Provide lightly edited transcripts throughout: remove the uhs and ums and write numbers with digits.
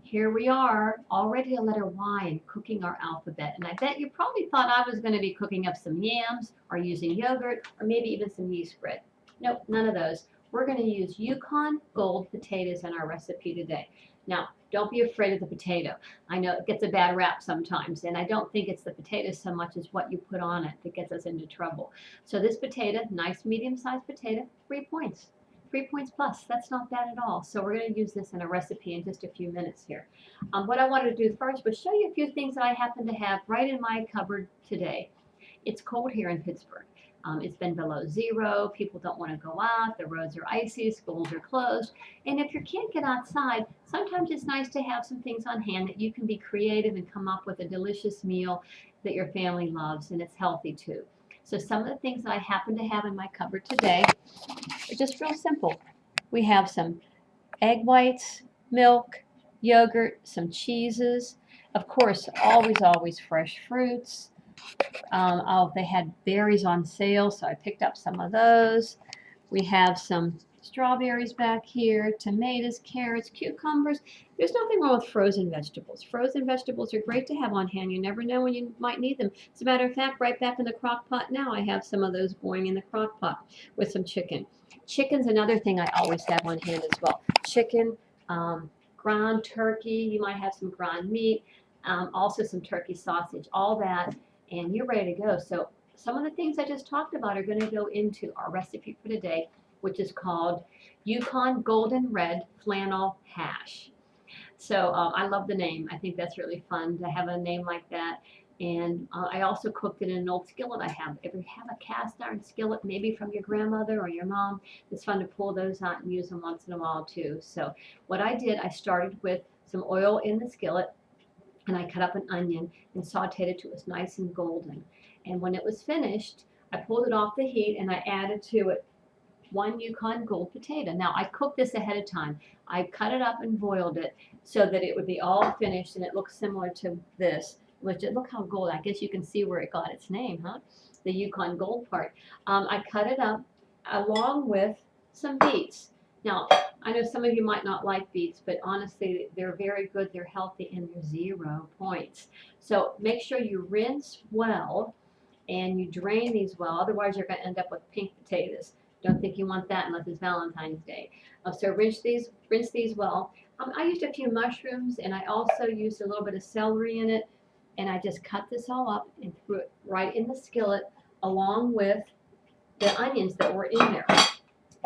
Here we are, already a letter Y and cooking our alphabet. And I bet you probably thought I was going to be cooking up some yams or using yogurt or maybe even some yeast bread. Nope, none of those. We're going to use Yukon Gold potatoes in our recipe today. Now, don't be afraid of the potato. I know it gets a bad rap sometimes, and I don't think it's the potato so much as what you put on it that gets us into trouble. So this potato, nice medium-sized potato, 3 points. 3 points plus, that's not bad at all. So we're going to use this in a recipe in just a few minutes here. What I wanted to do first was show you a few things that I happen to have right in my cupboard today. It's cold here in Pittsburgh. It's been below zero. People don't want to go out. The roads are icy. Schools are closed. And if you can't get outside, sometimes it's nice to have some things on hand that you can be creative and come up with a delicious meal that your family loves, and it's healthy too. So some of the things that I happen to have in my cupboard today are just real simple. We have some egg whites, milk, yogurt, some cheeses. Of course, always fresh fruits. Oh, they had berries on sale, so I picked up some of those. We have some strawberries back here, tomatoes, carrots, cucumbers. There's nothing wrong with frozen vegetables. Frozen vegetables are great to have on hand. You never know when you might need them. As a matter of fact, right back in the crock pot now, I have some of those going in the crock pot with some chicken. Chicken's another thing I always have on hand as well. Chicken, ground turkey, you might have some ground meat, also some turkey sausage, all that, and you're ready to go. So some of the things I just talked about are going to go into our recipe for today, which is called Yukon Golden Red Flannel Hash. So I love the name. I think that's really fun to have a name like that. And I also cooked it in an old skillet I have. If you have a cast iron skillet, maybe from your grandmother or your mom, it's fun to pull those out and use them once in a while too. So what I did, I started with some oil in the skillet, and I cut up an onion and sauteed it till it was nice and golden. And when it was finished, I pulled it off the heat and I added to it one Yukon Gold potato. Now I cooked this ahead of time. I cut it up and boiled it so that it would be all finished and it looks similar to this. Which look how gold. I guess you can see where it got its name, huh? The Yukon Gold part. I cut it up along with some beets. Now I know some of you might not like beets, but honestly, they're very good. They're healthy and they're 0 points. So make sure you rinse well and you drain these well. Otherwise, you're going to end up with pink potatoes. Don't think you want that unless it's Valentine's Day. So rinse these well. I used a few mushrooms and I also used a little bit of celery in it. And I just cut this all up and threw it right in the skillet along with the onions that were in there.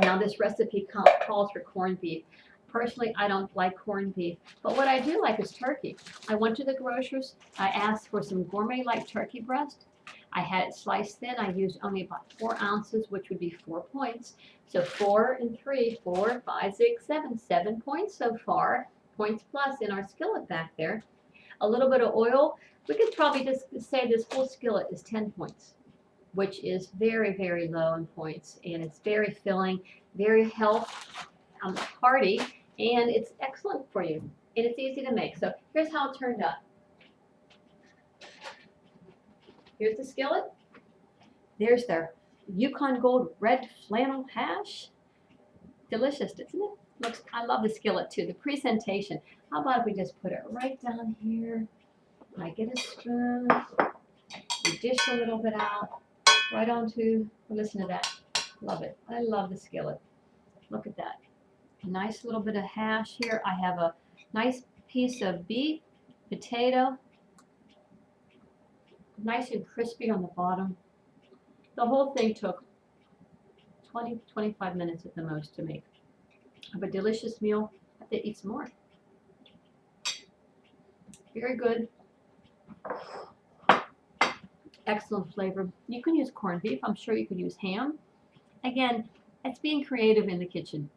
Now this recipe calls for corned beef. Personally, I don't like corned beef, but what I do like is turkey. I went to the grocer's. I asked for some gourmet-like turkey breast. I had it sliced thin. I used only about 4 ounces, which would be 4 points. So 4 and 3, 4, 5, 6, 7, 7 points so far. Points plus in our skillet back there. A little bit of oil. We could probably just say this whole skillet is 10 points, which is very low in points, and it's very filling, very hearty, and it's excellent for you, and it's easy to make. So here's how it turned out. Here's the skillet. There's their Yukon Gold Red Flannel Hash. Delicious, isn't it? I love the skillet too. The presentation. How about if we just put it right down here? I get a spoon. We dish a little bit out. Right onto, listen to that. Love it. I love the skillet. Look at that. A nice little bit of hash here. I have a nice piece of beet, potato, nice and crispy on the bottom. The whole thing took 20-25 minutes at the most to make. Have a delicious meal. I have to eat some more. Very good. Excellent flavor. You can use corned beef. I'm sure you could use ham. Again, it's being creative in the kitchen.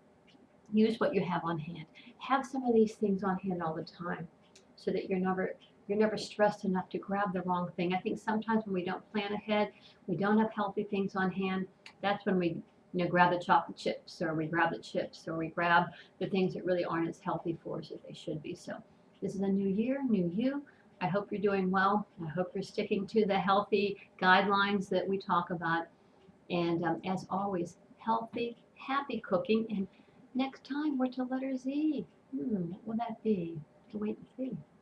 Use what you have on hand. Have some of these things on hand all the time so that you're never stressed enough to grab the wrong thing. I think sometimes when we don't plan ahead, we don't have healthy things on hand. That's when we grab the chocolate chips, or we grab the chips, or we grab the things that really aren't as healthy for us as they should be. So this is a new year, new you. I hope you're doing well. I hope you're sticking to the healthy guidelines that we talk about. And as always, healthy, happy cooking. And next time we're to letter Z. What will that be? to wait and see.